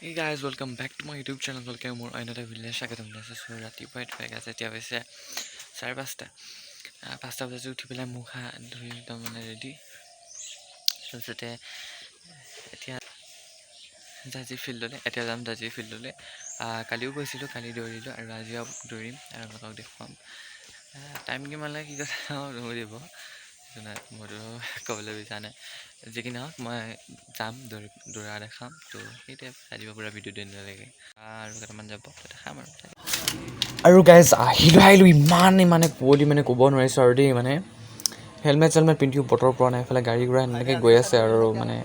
Hey guys, welcome back to my YouTube channel. Welcome more another video. Shakatam nasa so rati point fag ase tia hoise sare pasta baje uthi pelai mukha dhui ekdom mane ready sote etia jaji field le etia jam jaji field le kaliu goisilu kali dorilu aru aji dorim aru lok dekham time kiman lage ki kotha doribo jona moru kobole bisane যেকি নহওক মই যাম দৌৰা দেখাম তো সেইটোৱে চাই দিব পুৰা ভিডিঅ' দিন লাগে আৰু কেইটামান যাব দেখাম আৰু গাইজ আহিলোঁ ইমানে কুঁৱলী মানে ক'ব নোৱাৰিছোঁ আৰু দেই মানে হেলমেট চেলমেট পিন্ধিও বতৰ পৰা নাই এইফালে গাড়ী ঘোঁৰা এনেকৈ গৈ আছে আৰু মানে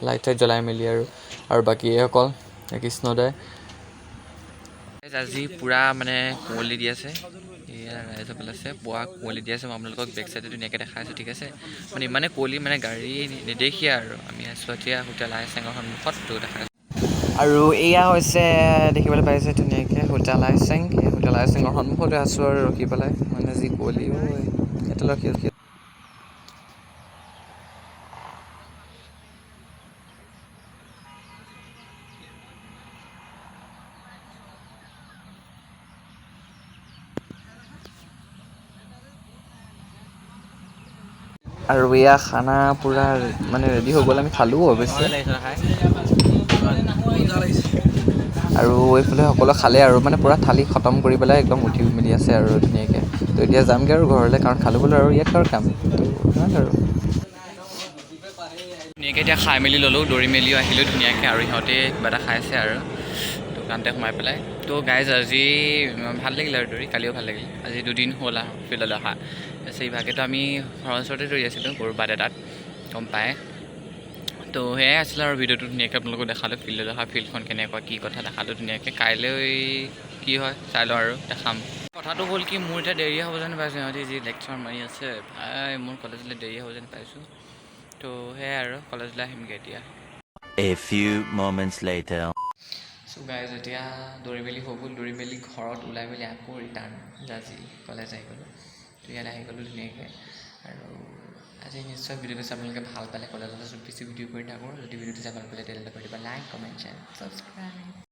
লাইট চাইট জ্বলাই মেলি আৰু বাকী এইসকল কৃষ্ণদাই আজি পূৰা মানে কুঁৱলী দি আছে এয়া ৰাইজসকল আছে পুৱা কুঁৱলী দি আছে মই আপোনালোকক বেক চাইডে ধুনীয়াকৈ দেখাই আছোঁ ঠিক আছে মানে ইমানে কুঁৱলী মানে গাড়ী নেদেখিয়ে আৰু আমি আছোঁ এতিয়া হোটেল আইচেঙৰ সন্মুখত তো দেখাই আছোঁ আৰু এয়া হৈছে দেখিবলৈ পাইছে ধুনীয়াকৈ হোটেল আইচেং এই হোটেল আইচেঙৰ সন্মুখতে আছোঁ আৰু ৰখি পেলাই মানে যি কুঁৱলী ইয়াতে ৰখি আৰু এয়া খানা পূৰা মানে ৰেডি হৈ গ'ল আমি খালোঁ অৱশ্যে আৰু এইফালে সকলোৱে খালে আৰু মানে পূৰা থালি খতম কৰি পেলাই একদম উঠি মেলি আছে আৰু ধুনীয়াকৈ তো এতিয়া যামগৈ আৰু ঘৰলৈ কাৰণ খালোঁ বোলো আৰু ইয়াত আৰু কাম তো ভাল আৰু ধুনীয়াকৈ এতিয়া খাই মেলি ল'লোঁ দৌৰি মেলিও আহিলোঁ ধুনীয়াকৈ আৰু সিহঁতে কিবা এটা খাইছে আৰু দোকানতে সোমাই পেলাই তো গাইজ আজি ভাল লাগিল আৰু দৌৰি কালিও ভাল লাগিল আজি দুদিন হ'ল আৰু ফিল্ডলৈ অহা সেইভাগেতো আমি ঘৰৰ ওচৰতে দৌৰি আছিলোঁ ক'ৰবাত এটাত গম পায় তো সেয়াই আছিলে আৰু ভিডিঅ'টো ধুনীয়াকৈ আপোনালোকক দেখালোঁ ফিল্ডলৈ অহা ফিল্ডখন কেনেকুৱা কি কথা দেখালোঁ ধুনীয়াকৈ কাইলৈ কি হয় চাই লওঁ আৰু দেখাম কথাটো হ'ল কি মোৰ এতিয়া দেৰি হ'ব যেন পাইছোঁ সিহঁতি যি লেকচাৰ মাৰি আছে ভাই মোৰ কলেজলৈ দেৰি হ'ব যেন পাইছোঁ তো সেয়াই আৰু কলেজলৈ আহিমগৈ এতিয়া A few moments later. So' guys এতিয়া দৌৰি মেলি হৈ গ'ল দৌৰি মেলি ঘৰত ওলাই মেলি আকৌ ৰিটাৰ্ণ জাজি কলেজ আহি গ'লোঁ তো ইয়াত আহি গ'লোঁ ধুনীয়াকৈ আৰু আজি নিশ্চয় ভিডিঅ'টো চাই আপোনালোকে ভাল পালে কলেজলৈ বেছি ভিডিঅ' কৰি থাকোঁ যদি ভিডিঅ'টো চাই ভাল পালে তেতিয়াহ'লে কৰি দিবা লাইক কমেণ্ট শ্বেয়াৰ ছাবস্ক্ৰাইব